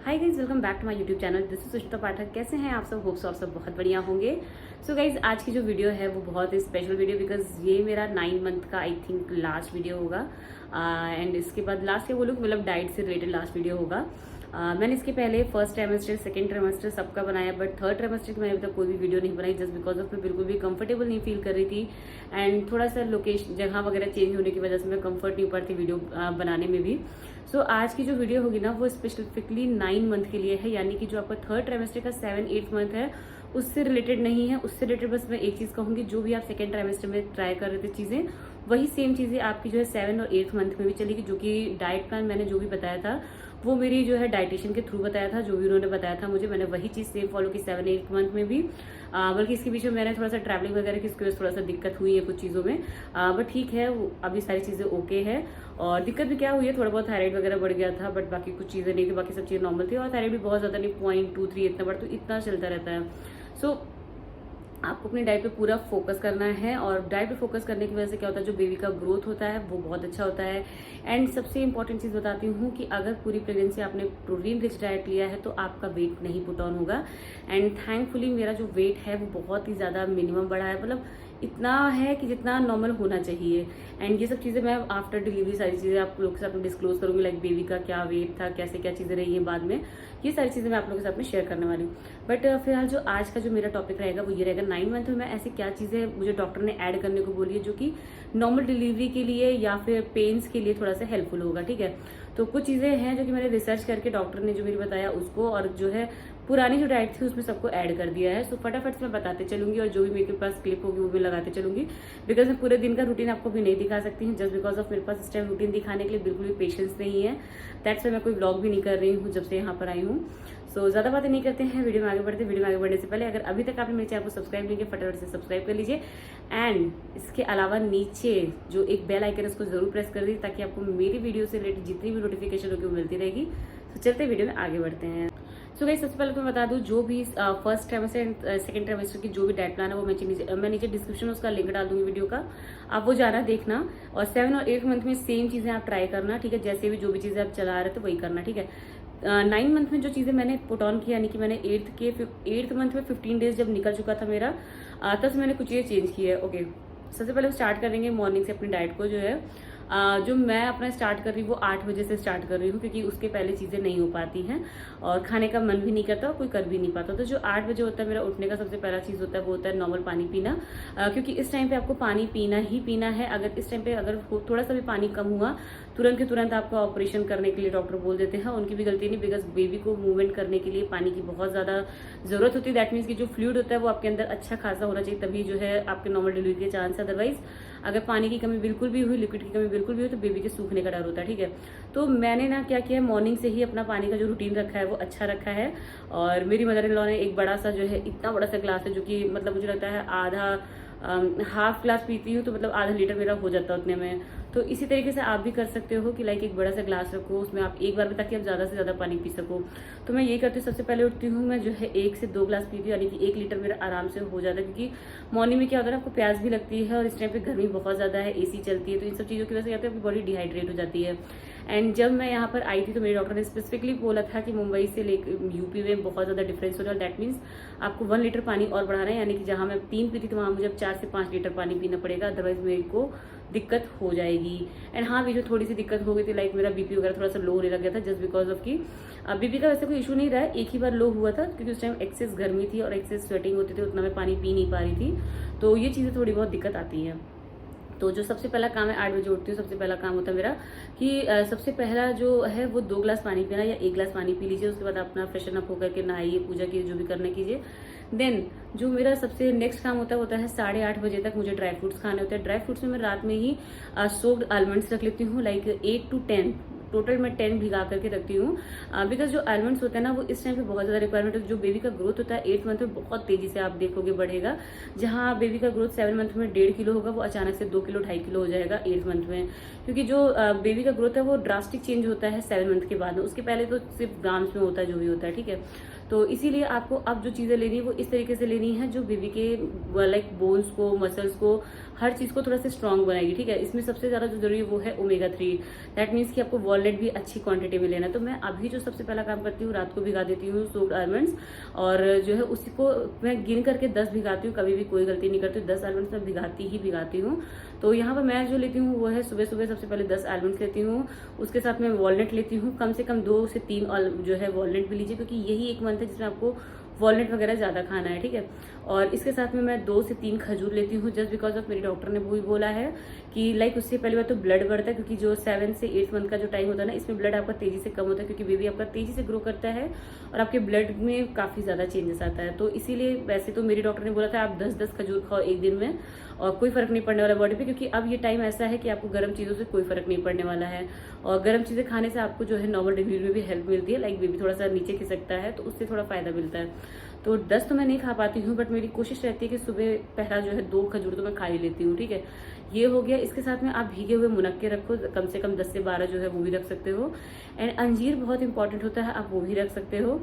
Hi guys, welcome back to my YouTube channel. This is Sushmita Pathak. कैसे हैं आप सब? होप्स आप सब बहुत बढ़िया होंगे। सो गाइज, आज की जो वीडियो है वो बहुत ही स्पेशल वीडियो, बिकॉज ये मेरा 9 मंथ का आई थिंक लास्ट वीडियो होगा। एंड इसके बाद लास्ट वो लोग मतलब डाइट से रिलेटेड लास्ट वीडियो होगा। मैंने इसके पहले फर्स्ट ट्राइमेस्टर, सेकंड ट्राइमेस्टर सबका बनाया, बट थर्ड ट्राइमेस्टर की मैंने अभी तक कोई भी वीडियो नहीं बनाई, जस्ट बिकॉज ऑफ मैं बिल्कुल भी कंफर्टेबल नहीं फील कर रही थी। एंड थोड़ा सा लोकेशन जगह वगैरह चेंज होने की वजह से मैं कंफर्ट नहीं पड़ती वीडियो बनाने में भी। सो आज की जो वीडियो होगी ना वो स्पेसिफिकली 9 मंथ के लिए है, यानी कि जो आपका थर्ड ट्राइमेस्टर का 7-8 मंथ है उससे रिलेटेड नहीं है। उससे रिलेटेड बस मैं एक चीज कहूंगी, जो भी आप सेकेंड ट्राइमेस्टर में ट्राई कर रहे थे चीजें, वही सेम चीजें आपकी जो है 7 और 8 मंथ में भी चलेगी। जो कि डाइट प्लान मैंने जो भी बताया था वो मेरी जो है डाइटिशियन के थ्रू बताया था, जो भी उन्होंने बताया था मुझे, मैंने वही चीज सेम फॉलो की 7-8 मंथ में भी। बल्कि इसके बीच में मैंने थोड़ा सा ट्रैवलिंग वगैरह की इसकी वजह से थोड़ा सा दिक्कत हुई है कुछ चीज़ों में, बट ठीक है, अभी सारी चीज़ें ओके है। और दिक्कत भी क्या हुई है, थोड़ा बहुत थायराइड वगैरह बढ़ गया था, बट बाकी कुछ चीज़ें नहीं थी, बाकी सब चीज़ें नॉर्मल थी। और थायराइड भी बहुत ज़्यादा नहीं, 0.23 इतना बढ़, तो इतना चलता रहता है। सो आपको अपनी डाइट पे पूरा फोकस करना है, और डाइट पे फोकस करने की वजह से क्या होता है, जो बेबी का ग्रोथ होता है वो बहुत अच्छा होता है। एंड सबसे इंपॉर्टेंट चीज बताती हूँ कि अगर पूरी प्रेगनेंसी आपने प्रोटीन रिच डाइट लिया है तो आपका वेट नहीं पुट ऑन होगा। एंड थैंकफुली मेरा जो वेट है वो बहुत ही ज्यादा मिनिमम बढ़ा है, मतलब इतना है कि जितना नॉर्मल होना चाहिए। एंड ये सब चीजें मैं आफ्टर डिलीवरी सारी चीजें आप लोगों के साथ में डिस्क्लोज करूंगी, लाइक बेबी का क्या वेट था, कैसे क्या चीजें रही हैं बाद में, ये सारी चीजें मैं आप लोगों के साथ में शेयर करने वाली हूँ। बट फिलहाल जो आज का जो मेरा टॉपिक रहेगा वो ये रहेगा, 9 मंथ में मैं ऐसी क्या चीजें मुझे डॉक्टर ने ऐड करने को बोली है जो कि नॉर्मल डिलीवरी के लिए या फिर पेन्स के लिए थोड़ा सा हेल्पफुल होगा। ठीक है, तो कुछ चीजें हैं जो कि मैंने रिसर्च करके डॉक्टर ने जो मेरी बताया उसको, और जो है पुरानी जो डाइट थी उसमें सबको ऐड कर दिया है। सो फटाफट से मैं बताते चलूंगी, और जो भी मेरे पास क्लिप होगी वो भी लगाते चलूंगी, बिकॉज मैं पूरे दिन का रूटीन आपको भी नहीं दिखा सकती हूँ, जस्ट बिकॉज ऑफ मेरे पास इस टाइम रूटीन दिखाने के लिए बिल्कुल भी पेशेंस नहीं है। दैट्स वाई मैं कोई व्लॉग भी नहीं कर रही हूँ जब से यहाँ पर आई हूँ। सो ज्यादा बातें नहीं करते हैं, वीडियो में आगे बढ़ते हैं। वीडियो में आगे बढ़ने से पहले अगर अभी तक आपने मेरे चैनल को सब्सक्राइब नहीं किया, फटाफट से सब्सक्राइब कर लीजिए। एंड इसके अलावा नीचे जो एक बेल आइकन है उसको जरूर प्रेस कर दीजिए, ताकि आपको मेरी वीडियो से रिलेटेड जितनी भी नोटिफिकेशन होगी वो मिलती रहेगी। तो चलते वीडियो में आगे बढ़ते हैं। सो गाइस, सबसे पहले तो मैं बता दूं, जो भी first trimester and second trimester की जो भी डाइट प्लान है वो मैं नीचे डिस्क्रिप्शन में उसका लिंक डाल दूंगी वीडियो का, आप वो जाना देखना। और 7 और 8 मंथ में सेम चीजें आप ट्राई करना, ठीक है, जैसे भी जो भी चीजें आप चला रहे थे वही करना, ठीक है। 9 मंथ में जो चीजें मैंने पुट ऑन किया, यानी कि मैंने 8th मंथ में 15 डेज जब निकल चुका था मेरा, तब से मैंने कुछ चीजें चेंज की है। ओके, सबसे पहले स्टार्ट करेंगे मॉर्निंग से अपनी डाइट को। जो है जो मैं अपना स्टार्ट कर रही हूँ वो 8 बजे से स्टार्ट कर रही हूँ, क्योंकि उसके पहले चीजें नहीं हो पाती हैं और खाने का मन भी नहीं करता और कोई कर भी नहीं पाता। तो जो 8 बजे होता है मेरा उठने का सबसे पहला चीज होता है वो होता है नॉर्मल पानी पीना, क्योंकि इस टाइम पे आपको पानी पीना ही पीना है। अगर इस टाइम पे अगर थोड़ा सा भी पानी कम हुआ, तुरंत के तुरंत आपको ऑपरेशन करने के लिए डॉक्टर बोल देते हैं। उनकी भी गलती नहीं, बिकॉज बेबी को मूवमेंट करने के लिए पानी की बहुत ज्यादा जरूरत होती है। दैट मीन्स कि जो फ्लूइड होता है वो आपके अंदर अच्छा खासा होना चाहिए, तभी जो है आपके नॉर्मल डिलीवरी के चांस है। अदरवाइज अगर पानी की कमी बिल्कुल भी हुई, लिक्विड की कमी बिल्कुल भी हुई, तो बेबी के सूखने का डर होता है। ठीक है, तो मैंने ना क्या किया, मॉर्निंग से ही अपना पानी का जो रूटीन रखा है वो अच्छा रखा है। और मेरी मदर इन लॉ ने एक बड़ा सा जो है, इतना बड़ा सा ग्लास है, जो कि मतलब मुझे लगता है आधा हाफ ग्लास पीती हूँ तो मतलब आधा लीटर मेरा हो जाता है उतने में। तो इसी तरीके से आप भी कर सकते हो कि लाइक एक बड़ा सा ग्लास रखो, उसमें आप एक बार में, ताकि आप ज्यादा से ज्यादा पानी पी सको। तो मैं ये करती हूँ, सबसे पहले उठती हूँ मैं जो है 1 से 2 ग्लास पीती हूँ, यानी कि 1 लीटर मेरा आराम से हो जाता है। क्योंकि मॉर्निंग में क्या होता है ना, आपको प्यास भी लगती है, और इस टाइम पे गर्मी बहुत ज्यादा है, एसी चलती है, तो इन सब चीजों की वजह से क्या होता है, आपकी बॉडी डिहाइड्रेट हो जाती है। एंड जब मैं यहाँ पर आई थी तो मेरे डॉक्टर ने स्पेसिफिकली बोला था कि मुंबई से लेकर यूपी में बहुत ज्यादा डिफरेंस हो रहा है। दैट मीन्स आपको 1 लीटर पानी और बढ़ाना है, यानी कि जहां मैं 3 पीती तो वहां मुझे अब 4 से 5 लीटर पानी पीना पड़ेगा, अदरवाइज मेरे को दिक्कत हो जाएगी। एंड हाँ, बीच में थोड़ी सी दिक्कत हो गई थी, लाइक मेरा बीपी वगैरह थोड़ा सा लो होने लग गया था, जस्ट बिकॉज ऑफ की बीपी का वैसे कोई इशू नहीं रहा है, एक ही बार लो हुआ था, क्योंकि उस टाइम एक्सेस गर्मी थी और एक्सेस स्वेटिंग होती थी, उतना मैं पानी पी नहीं पा रही थी। तो ये चीजें थोड़ी बहुत दिक्कत आती है। तो जो सबसे पहला काम है, 8 बजे उठती हूँ, सबसे पहला काम होता है मेरा कि सबसे पहला जो है वो 2 ग्लास पानी पीना, या 1 ग्लास पानी पी लीजिए। उसके बाद अपना फ्रेशन अप होकर के नहाइए, पूजा कीजिए, जो भी करना कीजिए। देन जो मेरा सबसे नेक्स्ट काम होता है 8:30 बजे तक मुझे ड्राई फ्रूट्स खाने होते हैं। ड्राई फ्रूट्स में मैं रात में ही सोक्ड आलमंड्स रख लेती हूँ, लाइक 8 to 10, टोटल मैं 10 भिगा करके रखती हूँ, बिकॉज जो आलमंड्स होते हैं ना वो इस टाइम पे बहुत ज्यादा रिक्वायरमेंट है। जो बेबी का ग्रोथ होता है 8 मंथ में बहुत तेजी से आप देखोगे बढ़ेगा। जहां बेबी का ग्रोथ 7 मंथ में 1.5 किलो होगा, वो अचानक से 2 किलो 2.5 किलो हो जाएगा 8 मंथ में, क्योंकि जो बेबी का ग्रोथ है वो ड्रास्टिक चेंज होता है 7 मंथ के बाद में। उसके पहले तो सिर्फ ग्राम्स में होता है, जो भी होता है, ठीक है। तो इसीलिए आपको अब जो चीजें लेनी है वो इस तरीके से लेनी है जो बेबी के लाइक बोन्स को, मसल्स को, हर चीज को थोड़ा सा स्ट्रांग बनाएगी, ठीक है। इसमें सबसे ज्यादा जो जरूरी है वो है ओमेगा 3। दैट मीन्स कि आपको वॉलनट भी अच्छी क्वांटिटी में लेना। तो मैं अभी जो सबसे पहला काम करती हूँ, रात को भिगा देती हूँ सोक्ड आलमंड्स, और जो है उसी को मैं गिन करके 10 भिगाती हूँ, कभी भी कोई गलती नहीं करती, 10 आलमंड्स मैं भिगाती हूँ। तो यहाँ पर मैं जो लेती हूँ वो है सुबह सुबह सबसे पहले 10 आलमंड्स लेती हूँ, उसके साथ में वॉलनट लेती हूँ, कम से कम 2 से 3 जो है वॉलनट भी लीजिए, क्योंकि यही एक मंथ है जिसमें आपको वॉलनट वगैरह ज़्यादा खाना है, ठीक है। और इसके साथ में मैं 2 से 3 खजूर लेती हूँ, जस्ट बिकॉज ऑफ मेरे डॉक्टर ने वो भी बोला है कि लाइक उससे पहली बार तो ब्लड बढ़ता है, क्योंकि जो 7 से 8 मंथ का जो टाइम होता है ना, इसमें ब्लड आपका तेजी से कम होता है, क्योंकि बेबी आपका तेजी से ग्रो करता है और आपके ब्लड में काफ़ी ज़्यादा चेंजेस आता है। तो इसीलिए वैसे तो मेरी डॉक्टर ने बोला था आप 10-10 खजूर खाओ एक दिन में, और कोई फर्क नहीं पड़ने वाला बॉडी पे, क्योंकि अब ये टाइम ऐसा है कि आपको गर्म चीज़ों से कोई फर्क नहीं पड़ने वाला है। और गर्म चीज़ें खाने से आपको जो है नॉर्मल डिलीवरी में भी हेल्प मिलती है, लाइक बेबी थोड़ा सा नीचे खिसकता है तो उससे थोड़ा फायदा मिलता है। तो 10 तो मैं नहीं खा पाती हूँ, बट मेरी कोशिश रहती है कि सुबह पहला जो है 2 खजूर तो मैं खा ही लेती हूँ, ठीक है। ये हो गया। इसके साथ में आप भीगे हुए मुनक्के रखो, कम से कम 10 से 12 जो है वो भी रख सकते हो। एंड अंजीर बहुत इंपॉर्टेंट होता है, आप वो भी रख सकते हो,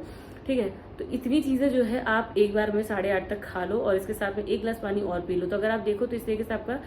ठीक है। तो इतनी चीजें जो है आप एक बार में 8:30 तक खा लो, और इसके साथ में 1 गिलास पानी और पी लो। तो अगर आप देखो तो इस तरीके से आपका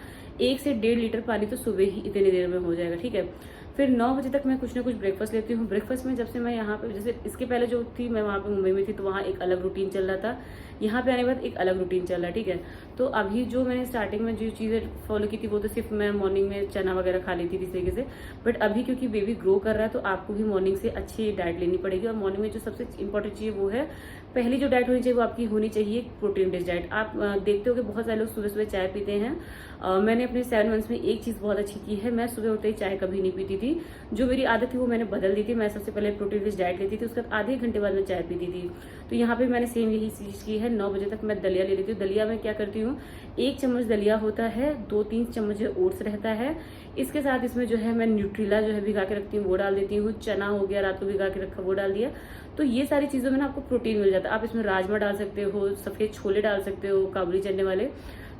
1 से 1.5 लीटर पानी तो सुबह ही इतनी देर में हो जाएगा, ठीक है। फिर 9 बजे तक मैं कुछ ना कुछ ब्रेकफास्ट लेती हूँ। ब्रेकफास्ट में जब से मैं यहाँ पे, जैसे इसके पहले जो थी मैं वहाँ पे मुंबई में थी, तो वहाँ एक अलग रूटीन चल रहा था, यहाँ पे आने के बाद एक अलग रूटीन चल रहा है, ठीक है। तो अभी जो मैंने स्टार्टिंग में जो चीज़ें फॉलो की थी वो तो सिर्फ मैं मॉर्निंग में चना वगैरह खा लेती थी इस तरीके से, बट अभी क्योंकि बेबी ग्रो कर रहा है तो आपको भी मॉर्निंग से अच्छी डाइट लेनी पड़ेगी। और मॉर्निंग में जो सबसे इंपॉर्टेंट चीज़ वो है, पहली जो डाइट होनी चाहिए वो आपकी होनी चाहिए प्रोटीन रिच डाइट। आप देखते हो कि बहुत सारे लोग सुबह सुबह चाय पीते हैं। मैंने अपने 7 मंथ्स में एक चीज़ बहुत अच्छी की है, मैं सुबह उठते ही चाय कभी नहीं पीती थी। जो मेरी आदत थी वो मैंने बदल दी थी। मैं सबसे पहले प्रोटीन रिच डाइट लेती थी, उसके बाद आधे घंटे बाद मैं चाय पीती थी। तो यहाँ पे मैंने सेम यही चीज़ की है। 9 बजे तक मैं दलिया ले लेती हूँ। दलिया में क्या करती हूँ, 1 चम्मच दलिया होता है, 2-3 चम्मच ओट्स रहता है। इसके साथ इसमें जो है मैं न्यूट्रीला जो है भिगा के रखती हूँ वो डाल देती हूँ, चना हो गया रात को भिगा के रखा वो डाल दिया। तो ये सारी चीज़ों में ना आपको प्रोटीन मिल जाता है। आप इसमें राजमा डाल सकते हो, सफ़ेद छोले डाल सकते हो, काबुली चने वाले,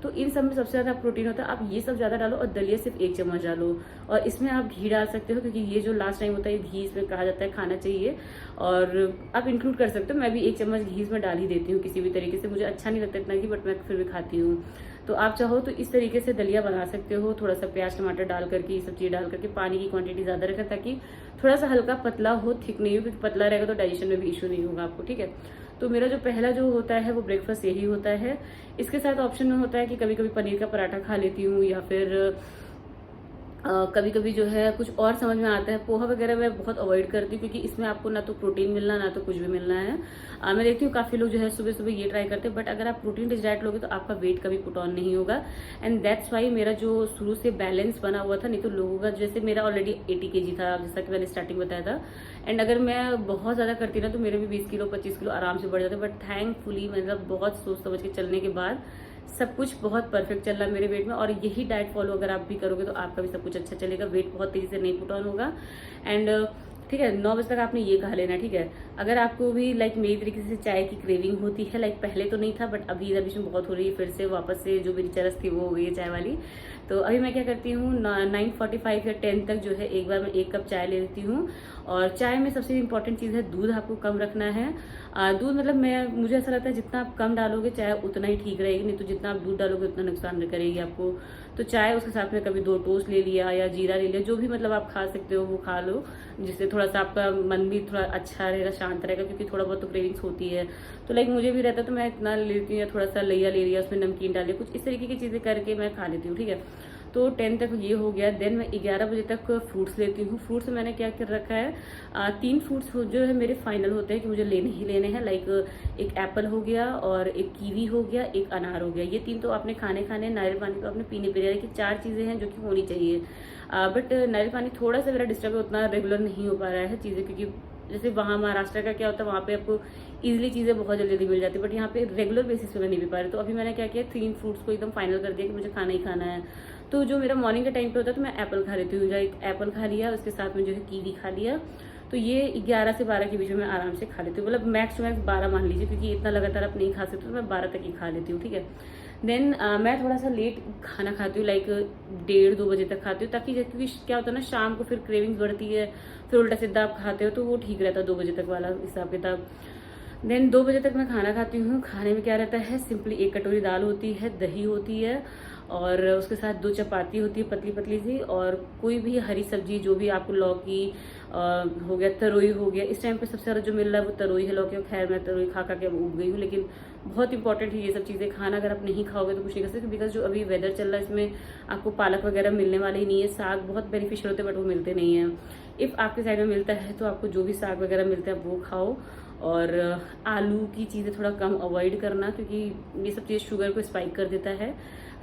तो इन सब में सबसे ज़्यादा प्रोटीन होता है। आप ये सब ज़्यादा डालो और दलिया सिर्फ 1 चम्मच डालो, और इसमें आप घी डाल सकते हो, क्योंकि ये जो लास्ट टाइम होता है घी इसमें कहा जाता है खाना चाहिए, और आप इंक्लूड कर सकते हो। मैं भी 1 चम्मच घी इसमें डाल ही देती हूँ किसी भी तरीके से। मुझे अच्छा नहीं लगता इतना घी, बट मैं फिर भी खाती हूँ। तो आप चाहो तो इस तरीके से दलिया बना सकते हो, थोड़ा सा प्याज टमाटर डाल करके, ये सब चीज़ डाल करके। पानी की क्वांटिटी ज़्यादा रखें ताकि थोड़ा सा हल्का पतला हो, थिक नहीं हो, क्योंकि पतला रहेगा तो डाइजेशन में भी इशू नहीं होगा आपको, ठीक है। तो मेरा जो पहला जो होता है वो ब्रेकफास्ट यही होता है। इसके साथ ऑप्शन में होता है कि कभी कभी पनीर का पराठा खा लेती हूँ, या फिर कभी कभी जो है कुछ और समझ में आता है। पोहा वगैरह मैं बहुत अवॉइड करती हूँ, क्योंकि इसमें आपको ना तो प्रोटीन मिलना ना तो कुछ भी मिलना है। मैं देखती हूँ काफ़ी लोग जो है सुबह सुबह ये ट्राई करते हैं, बट अगर आप प्रोटीन रिच डाइट लोगे तो आपका वेट कभी पुट ऑन नहीं होगा। एंड दैट्स वाई मेरा जो शुरू से बैलेंस बना हुआ था, नहीं तो लोगों का जैसे मेरा ऑलरेडी 80 kg था, जैसा कि मैंने स्टार्टिंग बताया था। एंड अगर मैं बहुत ज़्यादा करती ना तो मेरे भी 20 किलो 25 किलो आराम से बढ़ जाते, बट थैंकफुली मतलब बहुत सोच समझ के चलने के बाद सब कुछ बहुत परफेक्ट चल रहा है मेरे वेट में। और यही डाइट फॉलो अगर आप भी करोगे तो आपका भी सब कुछ अच्छा चलेगा, वेट बहुत तेजी से नहीं पुट ऑन होगा। एंड ठीक है, 9 बजे तक आपने ये खा लेना, ठीक है। अगर आपको भी लाइक मेरी तरीके से चाय की क्रेविंग होती है, लाइक पहले तो नहीं था बट अभी बीच में बहुत हो रही है, फिर से वापस से जो मेरी चरस थी वो हो गई है चाय वाली। तो अभी मैं क्या करती हूँ, 9:45 या 10 तक जो है एक बार मैं 1 कप चाय ले लेती हूँ। और चाय में सबसे इम्पोर्टेंट चीज़ है दूध, आपको कम रखना है। दूध मतलब मुझे ऐसा लगता है जितना आप कम डालोगे चाय उतना ही ठीक रहेगी, नहीं तो जितना आप दूध डालोगे उतना नुकसान करेगी आपको। तो चाय उसके साथ में कभी 2 टोस्ट ले लिया या जीरा ले लिया, जो भी मतलब आप खा सकते हो वो खा लो, जिससे थोड़ा सा आपका मन भी थोड़ा अच्छा रहेगा, शांत रहेगा, क्योंकि थोड़ा बहुत तो क्रेविंग्स होती है। तो लाइक मुझे भी रहता है तो मैं इतना ले लेती हूँ, या थोड़ा सा लिया ले लिया, उसमें नमकीन डाल लिया, कुछ इस तरीके की चीज़ें करके मैं खा लेती हूँ, ठीक है। तो 10 तक ये हो गया। देन मैं 11 बजे तक फ्रूट्स लेती हूँ। फ्रूट्स में मैंने क्या कर रखा है, 3 फ्रूट्स जो है मेरे फाइनल होते हैं कि मुझे लेने ही लेने हैं। लाइक एक एप्पल हो गया, और एक कीवी हो गया, एक अनार हो गया। ये 3 तो आपने खाने नारियल पानी तो आपने पीने पीने की 4 चीज़ें हैं जो कि होनी चाहिए। बट नारियल पानी थोड़ा सा मेरा डिस्टर्ब है, उतना रेगुलर नहीं हो पा रहा है चीज़ें, क्योंकि जैसे वहाँ महाराष्ट्र का क्या होता है, वहाँ पे आपको इजीली चीज़ें बहुत जल्दी जल्दी मिल जाती है, बट यहाँ पे रेगुलर बेसिस पे मैं नहीं पी पा रही। तो अभी मैंने क्या किया, 3 फ्रूट्स को एकदम फाइनल कर दिया कि मुझे खाना ही खाना है। तो जो मेरा मॉर्निंग के टाइम पे होता है तो मैं एप्पल खा लेती हूँ, एक एप्पल खा लिया, उसके साथ में जो है कीवी खा लिया। तो ये 11 से 12 के बीच में मैं आराम से खा लेती हूँ, मतलब मैक्स टू मैक्स 12 मान लीजिए, क्योंकि इतना लगातार आप नहीं खा सकते, तो मैं 12 तक ही खा लेती हूँ, ठीक है। देन मैं थोड़ा सा लेट खाना खाती हूँ, लाइक 1:30-2 बजे तक खाती हूँ, ताकि क्योंकि क्या होता है ना, शाम को फिर क्रेविंग्स बढ़ती है, फिर उल्टा सीधा आप खाते हो, तो वो ठीक रहता है 2 बजे तक वाला हिसाब किताब। देन 2 बजे तक मैं खाना खाती हूँ। खाने में क्या रहता है, सिंपली 1 कटोरी दाल होती है, दही होती है और उसके साथ 2 चपाती होती है पतली पतली सी, और कोई भी हरी सब्जी जो भी आपको, लौकी हो गया, तरोई हो गया। इस टाइम पे सबसे ज़्यादा जो मिल रहा है वो तरोई है, लौकी। खैर मैं तरोई खा के अब उब गई हूँ, लेकिन बहुत इंपॉर्टेंट है ये सब चीज़ें खाना। अगर आप नहीं खाओगे तो कुछ नहीं कर सकते, बिकॉज जो अभी वेदर चल रहा है इसमें आपको पालक वगैरह मिलने वाले ही नहीं है। साग बहुत बेनिफिशियल होते हैं बट वो मिलते नहीं हैं। इफ़ आपके साइड में मिलता है तो आपको जो भी साग वगैरह मिलता है वो खाओ, और आलू की चीज़ें थोड़ा कम अवॉइड करना, क्योंकि ये सब चीज़ शुगर को स्पाइक कर देता है।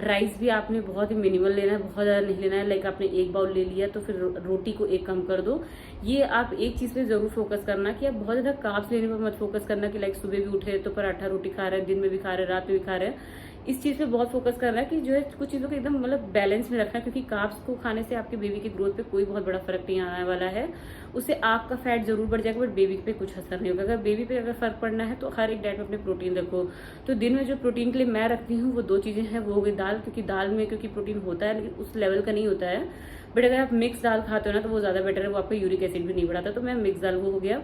राइस भी आपने बहुत ही मिनिमल लेना है, बहुत ज़्यादा नहीं लेना है। लाइक आपने 1 बाउल ले लिया तो फिर रोटी को 1 कम कर दो। ये आप एक चीज़ पे ज़रूर फोकस करना कि आप बहुत ज़्यादा कार्ब्स लेने पर मत फोकस करना कि लाइक सुबह भी उठे तो पराठा रोटी खा रहे हैं, दिन में भी खा रहे हैं, रात में भी खा रहे हैं। इस चीज़ पे बहुत फोकस करना है कि जो है कुछ चीज़ों को एकदम मतलब बैलेंस में रखना है, क्योंकि कार्ब्स को खाने से आपके बेबी की ग्रोथ पे कोई बहुत बड़ा फर्क नहीं आने वाला है। उससे आपका फैट जरूर बढ़ जाएगा बट बेबी पे कुछ असर नहीं होगा। अगर बेबी पे अगर फर्क पड़ना है तो हर एक डाइट में अपने प्रोटीन रखो। तो दिन में जो प्रोटीन के लिए मैं रखती हूँ वो 2 चीज़ें हैं, वो हो गई दाल, क्योंकि दाल में क्योंकि प्रोटीन होता है लेकिन उस लेवल का नहीं होता है। बट अगर आप मिक्स दाल खाते हो ना तो वो ज़्यादा बेटर है, वो आपका यूरिक एसिड भी नहीं बढ़ाता। तो मैं मिक्स दाल वो हो गया।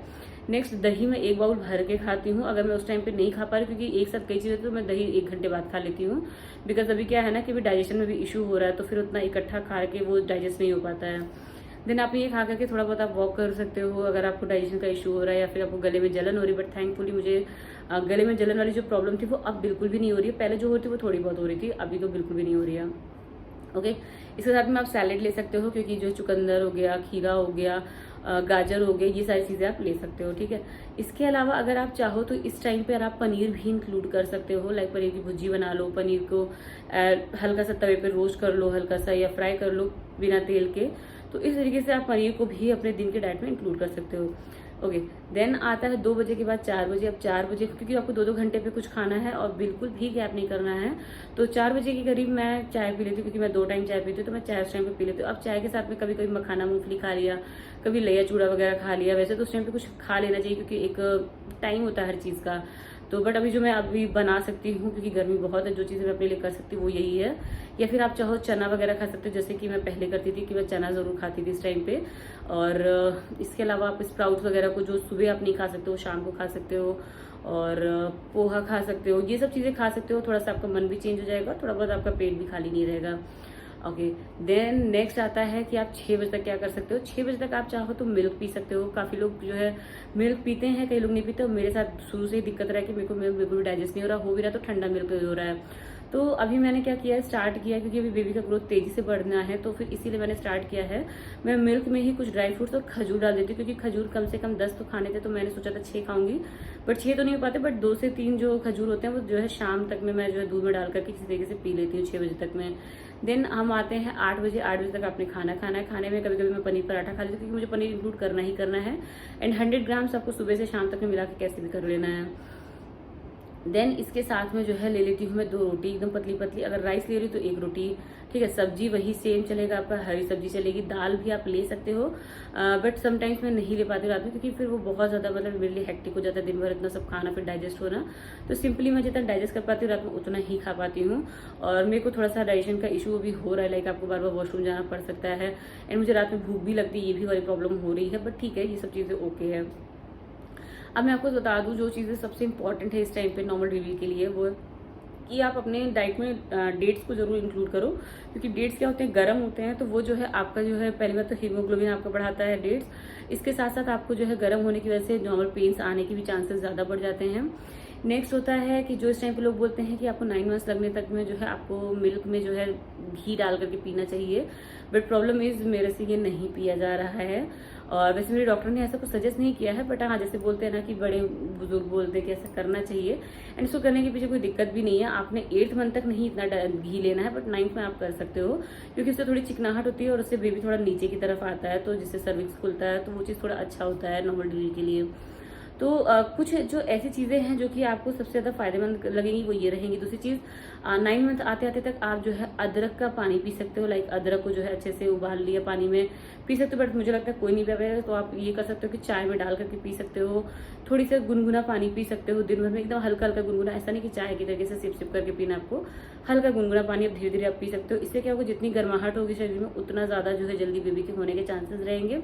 नेक्स्ट दही मैं 1 बाउल भर के खाती हूँ। अगर मैं उस टाइम पे नहीं खा पा रही, क्योंकि एक साथ कई चीज़ें तो मैं दही 1 घंटे बाद खा लेती हूँ, बिकॉज अभी क्या है ना कि अभी डाइजेशन में भी इशू हो रहा है, तो फिर उतना इकट्ठा खा के वो डाइजेस्ट नहीं हो पाता है। देन आप ये खा करके थोड़ा बहुत आप वॉक कर सकते हो अगर आपको डाइजेशन का इशू हो रहा है या फिर आपको गले में जलन हो रही है। बट थैंकफुली मुझे गले में जलन वाली जो प्रॉब्लम थी वो अब बिल्कुल भी नहीं हो रही है। पहले जो हो रही थी वो थोड़ी बहुत हो रही थी, अभी तो बिल्कुल भी नहीं हो रही है। ओके, इसके साथ में आप सैलेड ले सकते हो, क्योंकि जो चुकंदर हो गया, खीरा हो गया, गाजर हो गया, ये सारी चीज़ें आप ले सकते हो। ठीक है, इसके अलावा अगर आप चाहो तो इस टाइम पे आप पनीर भी इंक्लूड कर सकते हो। लाइक पनीर की भुर्जी बना लो, पनीर को हल्का सा तवे पे रोस्ट कर लो हल्का सा, या फ्राई कर लो बिना तेल के। तो इस तरीके से आप पनीर को भी अपने दिन के डाइट में इंक्लूड कर सकते हो। ओके, देन आता है 2 बजे के बाद 4 बजे। अब 4 बजे क्योंकि आपको 2-2 घंटे पे कुछ खाना है और बिल्कुल भी गैप नहीं करना है, तो 4 बजे के करीब मैं चाय पी लेती हूँ, क्योंकि मैं 2 टाइम चाय पीती हूँ, तो मैं चाय उस टाइम पे पी लेती हूँ। अब चाय के साथ में कभी कभी मखाना मूंगफली खा लिया, कभी लैया चूड़ा वगैरह खा लिया। वैसे तो उस टाइम पे कुछ खा लेना चाहिए, क्योंकि एक टाइम होता है हर चीज़ का। तो बट अभी जो मैं अभी बना सकती हूँ, क्योंकि गर्मी बहुत है, जो चीज़ें मैं अपने लिए कर सकती हूँ वो यही है। या फिर आप चाहो चना वगैरह खा सकते हो, जैसे कि मैं पहले करती थी कि मैं चना ज़रूर खाती थी इस टाइम पे। और इसके अलावा आप स्प्राउट्स वगैरह को जो सुबह आप नहीं खा सकते हो शाम को खा सकते हो, और पोहा खा सकते हो, ये सब चीज़ें खा सकते हो। थोड़ा सा आपका मन भी चेंज हो जाएगा, थोड़ा बहुत आपका पेट भी खाली नहीं रहेगा। ओके, देन नेक्स्ट आता है कि आप 6 बजे तक क्या कर सकते हो। 6 बजे तक आप चाहो तो मिल्क पी सकते हो। काफ़ी लोग जो है मिल्क पीते हैं, कई लोग नहीं पीते। मेरे साथ शुरू से ही दिक्कत रहा है कि मेरे को मिल्क बिल्कुल भी डाइजेस्ट नहीं हो रहा, हो भी रहा तो ठंडा मिल्क हो रहा है। तो अभी मैंने क्या किया है, स्टार्ट किया है, क्योंकि अभी बेबी का ग्रोथ तेजी से बढ़ना है, तो फिर इसीलिए मैंने स्टार्ट किया है। मैं मिल्क में ही कुछ ड्राई फ्रूट्स और खजूर डाल देती हूँ, क्योंकि खजूर कम से कम 10 तो खाने थे, तो मैंने सोचा था 6 खाऊंगी, बट 6 तो नहीं हो पाते। बट 2 से 3 जो खजूर होते हैं वो जो है शाम तक में मैं जो है दूध में डाल करके किसी तरीके से पी लेती हूँ 6 बजे तक में। देन हम आते हैं 8 बजे। 8 बजे तक आपने खाना खाना है। खाने में कभी कभी मैं पनीर पराठा खा लेती हूँ, क्योंकि मुझे पनीर इंक्लूड करना ही करना है। एंड 100 ग्राम्स आपको सुबह से शाम तक में मिला के कैसे भी कर लेना है। देन इसके साथ में जो है ले लेती हूँ मैं 2 रोटी एकदम पतली पतली। अगर राइस ले रही हूँ तो 1 रोटी, ठीक है। सब्जी वही सेम चलेगा आपका, हरी सब्जी चलेगी। दाल भी आप ले सकते हो, बट समटाइम्स मैं नहीं ले पाती रात में, क्योंकि फिर वो बहुत ज़्यादा मतलब मेरे लिए हेक्टिक हो जाता है दिन भर इतना सब खाना फिर डाइजेस्ट होना। तो सिंपली मैं जितना डाइजेस्ट कर पाती हूँ रात में उतना ही खा पाती हूँ। और मेरे को थोड़ा सा डाइजेशन का इशू भी हो रहा है, लाइक आपको बार बार वॉशरूम जाना पड़ सकता है, एंड मुझे रात में भूख भी लगती है, ये भी वाली प्रॉब्लम हो रही है। बट ठीक है, ये सब चीज़ें ओके है। अब मैं आपको बता दूं जो चीज़ें सबसे इंपॉर्टेंट है इस टाइम पे नॉर्मल डिलीवरी के लिए, वो कि आप अपने डाइट में डेट्स को जरूर इंक्लूड करो, क्योंकि डेट्स क्या होते हैं, गर्म होते हैं, तो वो जो है आपका जो है पहली बार तो हीमोग्लोबिन आपका बढ़ाता है डेट्स। इसके साथ साथ आपको जो है गर्म होने की वजह से नॉर्मल पेन्स आने के भी चांसेस ज़्यादा बढ़ जाते हैं। नेक्स्ट होता है कि जो इस टाइम पे लोग बोलते हैं कि आपको 9 मंथ्स लगने तक में जो है आपको मिल्क में जो है घी डाल करके पीना चाहिए, बट प्रॉब्लम इज मेरे से ये नहीं पिया जा रहा है। और वैसे मेरे डॉक्टर ने ऐसा कुछ सजेस्ट नहीं किया है, बट हाँ जैसे बोलते हैं ना कि बड़े बुजुर्ग बोलते हैं कि ऐसा करना चाहिए, एंड इसको करने के पीछे कोई दिक्कत भी नहीं है। आपने 8th मंथ तक नहीं इतना घी लेना है, बट 9th में आप कर सकते हो, क्योंकि उससे थोड़ी चिकनाहट होती है और उससे बेबी थोड़ा नीचे की तरफ आता है, तो जिससे सर्विक्स खुलता है, तो वो चीज़ थोड़ा अच्छा होता है नॉर्मल डिलीवरी के लिए। तो कुछ जो ऐसी चीज़ें हैं जो कि आपको सबसे ज़्यादा फायदेमंद लगेंगी वो ये रहेंगी। दूसरी चीज़, 9 मंथ आते आते तक आप जो है अदरक का पानी पी सकते हो। लाइक अदरक को जो है अच्छे से उबाल लिया पानी में पी सकते हो, बट मुझे लगता है कोई नहीं पी पाएगा, तो आप ये कर सकते हो कि चाय में डाल करके पी सकते हो। थोड़ी सा गुनगुना पानी पी सकते हो दिन भर में, एकदम हल्का हल्का गुनगुना, ऐसा नहीं कि चाय की तरीके से सिप सिप करके पीना, आपको हल्का गुनगुना पानी आप धीरे धीरे आप पी सकते हो। इससे क्या होगा, जितनी गर्माहट होगी शरीर में उतना ज़्यादा जो है जल्दी बेबी के होने के चांसेस रहेंगे,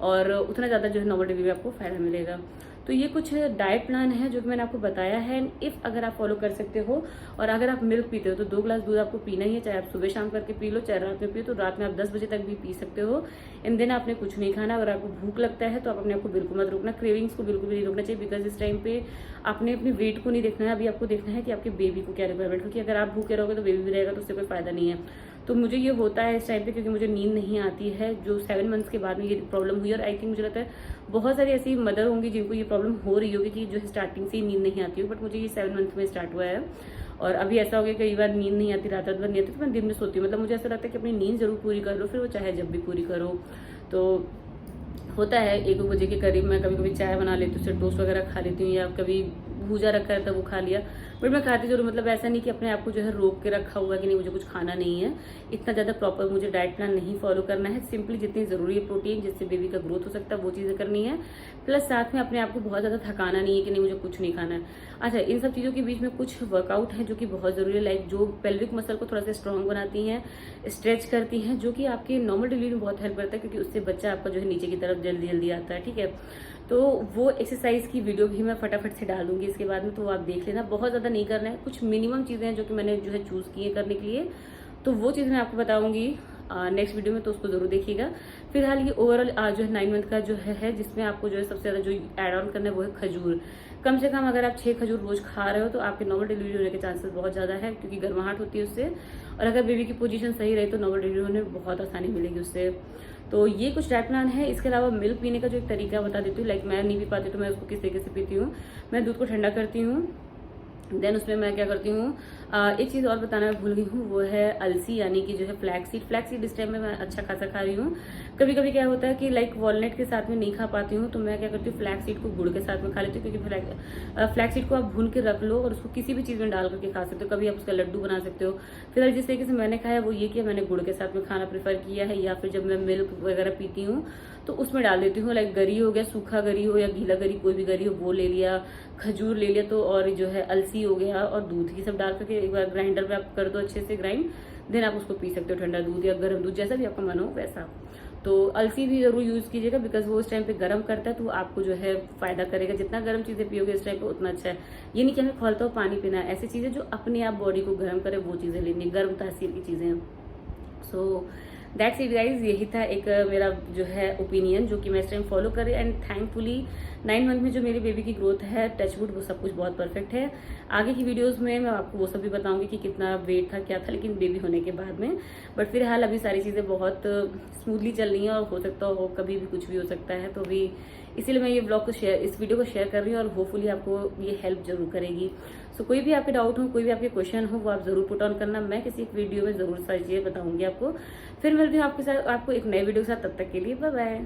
और उतना ज़्यादा जो है नॉर्मल डिलीवरी में आपको फायदा मिलेगा। तो ये कुछ डाइट प्लान है जो कि मैंने आपको बताया है। इफ़ अगर आप फॉलो कर सकते हो और अगर आप मिल्क पीते हो तो 2 ग्लास दूध आपको पीना ही है, चाहे आप सुबह शाम करके पी लो, चाहे रात में पियो, तो रात में आप 10 बजे तक भी पी सकते हो। इन दिन आपने कुछ नहीं खाना। अगर आपको भूख लगता है तो आप अपने आपको बिल्कुल मत रोकना, क्रेविंग्स को बिल्कुल भी नहीं रोकना चाहिए, बिकॉज इस टाइम पे आपने अपने वेट को नहीं देखना है, अभी आपको देखना है कि आपके बेबी को क्या रिक्वायरमेंट, क्योंकि अगर आप भूखे रहोगे तो बेबी भी रहेगा, तो उससे कोई फायदा नहीं है। तो मुझे ये होता है इस टाइम पे क्योंकि मुझे नींद नहीं आती है, जो 7 मंथ्स के बाद में ये प्रॉब्लम हुई। और आई थिंक मुझे लगता है बहुत सारी ऐसी मदर होंगी जिनको ये प्रॉब्लम हो रही होगी कि जो है स्टार्टिंग से ही नींद नहीं आती हो, बट मुझे ये 7 मंथ में स्टार्ट हुआ है। और अभी ऐसा हो गया कई बार नींद नहीं आती, रात भर नहीं आती, तो मैं दिन में सोती हूँ। मतलब मुझे ऐसा लगता है कि अपनी नींद जरूर पूरी कर लो, फिर वो चाहे जब भी पूरी करो। तो होता है 1-2 बजे के करीब मैं कभी कभी चाय बना लेती हूँ, उससे टोस्ट वगैरह खा लेती हूँ, या कभी भूजा रखा है तो वो खा लिया, बट मैं खाती जरूर। मतलब ऐसा नहीं कि अपने आप को जो है रोक के रखा हुआ कि नहीं मुझे कुछ खाना नहीं है। इतना ज़्यादा प्रॉपर मुझे डाइट प्लान नहीं फॉलो करना है। सिंपली जितनी ज़रूरी है प्रोटीन, जिससे बेबी का ग्रोथ हो सकता है, वो चीज़ें करनी है। प्लस साथ में अपने आप को बहुत ज़्यादा थकाना नहीं है कि नहीं मुझे कुछ नहीं खाना है। अच्छा, इन सब चीज़ों के बीच में कुछ वर्कआउट है जो कि बहुत ज़रूरी है, लाइक जो पेल्विक मसल को थोड़ा सा स्ट्रॉन्ग बनाती हैं, स्ट्रेच करती हैं, जो कि आपके नॉर्मल डिलीवरी में बहुत हेल्प करता है, क्योंकि उससे बच्चा आपका जो है नीचे की तरफ जल्दी जल्दी आता है। ठीक है, तो वो एक्सरसाइज की वीडियो भी मैं फटाफट से डाल दूंगी इसके बाद में, तो आप देख लेना। बहुत ज़्यादा नहीं करना है, कुछ मिनिमम चीज़ें हैं जो कि मैंने जो है चूज़ की है करने के लिए, तो वो चीज़ मैं आपको बताऊंगी नेक्स्ट वीडियो में, तो उसको जरूर देखिएगा। फिलहाल ये ओवरऑल जो है 9 मंथ का जो है जिसमें आपको जो है सबसे ज़्यादा जो ऐड ऑन करना है वो है खजूर। कम से कम अगर आप 6 खजूर रोज खा रहे हो तो आपके नॉर्मल डिलीवरी होने के चांसेस बहुत ज़्यादा है, क्योंकि गर्माहट होती है उससे, और अगर बेबी की पोजीशन सही रही तो नॉर्मल डिलीवरी होने में बहुत आसानी मिलेगी उससे। तो ये कुछ डाइट प्लान है। इसके अलावा मिल्क पीने का जो एक तरीका बता देती हूँ, लाइक मैं नहीं पी पाती तो मैं उसको किस तरीके से पीती हूँ। मैं दूध को ठंडा करती हूँ, देन उसमें मैं क्या करती हूँ, एक चीज़ और बताना मैं भूल गई हूँ, वो है अलसी, यानी कि जो है फ्लैक्स सीड इस टाइम में मैं अच्छा खासा खा रही हूँ। कभी कभी क्या होता है कि लाइक वॉलनट के साथ में नहीं खा पाती हूँ, तो मैं क्या करती हूँ फ्लैक्स सीड को गुड़ के साथ में खा लेती हूँ, क्योंकि फ्लैक्स सीड को आप भून के रख लो और उसको किसी भी चीज़ में डाल करके खा सकते हो। कभी आप उसका लड्डू बना सकते हो। फिलहाल जिस तरीके से मैंने खाया वो ये किया, मैंने गुड़ के साथ में खाना प्रेफर किया है, या फिर जब मैं मिल्क वगैरह पीती हूँ तो उसमें डाल देती हूँ, लाइक गरी हो गया, सूखा गरी हो या गीला गरी, कोई भी गरी हो वो ले लिया, खजूर ले लिया, तो और जो है अलसी हो गया, और दूध ही सब डाल करके एक बार ग्राइंडर में आप कर दो अच्छे से ग्राइंड, देन आप उसको पी सकते हो, ठंडा दूध या गर्म दूध, जैसा भी आपका मन हो वैसा। तो अलसी भी जरूर यूज कीजिएगा, बिकॉज वो इस टाइम पे गर्म करता है, तो आपको जो है फायदा करेगा। जितना गर्म चीजें पियोगे इस टाइम पे उतना अच्छा है। ये नहीं कि हमें खौलता हुआ पानी पीना है, ऐसी चीजें जो अपने आप बॉडी को गर्म करे वो चीजें लेनी, गर्म तासीर की चीजें। सो दैट्स इट गाइज, यही था एक मेरा जो है ओपिनियन जो कि मैं इस टाइम फॉलो कर रही। एंड थैंकफुली 9 मंथ में जो मेरी बेबी की ग्रोथ है, टचवुड, वो सब कुछ बहुत परफेक्ट है। आगे की वीडियोस में मैं आपको वो सब भी बताऊंगी कि कितना वेट था, क्या था, लेकिन बेबी होने के बाद में। बट फिलहाल अभी सारी चीज़ें बहुत स्मूथली चल रही हैं, और हो सकता हो कभी भी कुछ भी हो सकता है, तो अभी इसीलिए मैं ये ब्लॉग को इस वीडियो को शेयर कर रही हूँ, और होपफुली आपको ये हेल्प जरूर करेगी। सो कोई भी आपके डाउट हो, कोई भी आपके क्वेश्चन हो, वो आप जरूर पुट ऑन करना। मैं किसी एक वीडियो में जरूर सारी चीजें बताऊंगी आपको। फिर मिलती हूँ आपके साथ, आपको एक नए वीडियो के साथ। तब तक के लिए बाय बाय।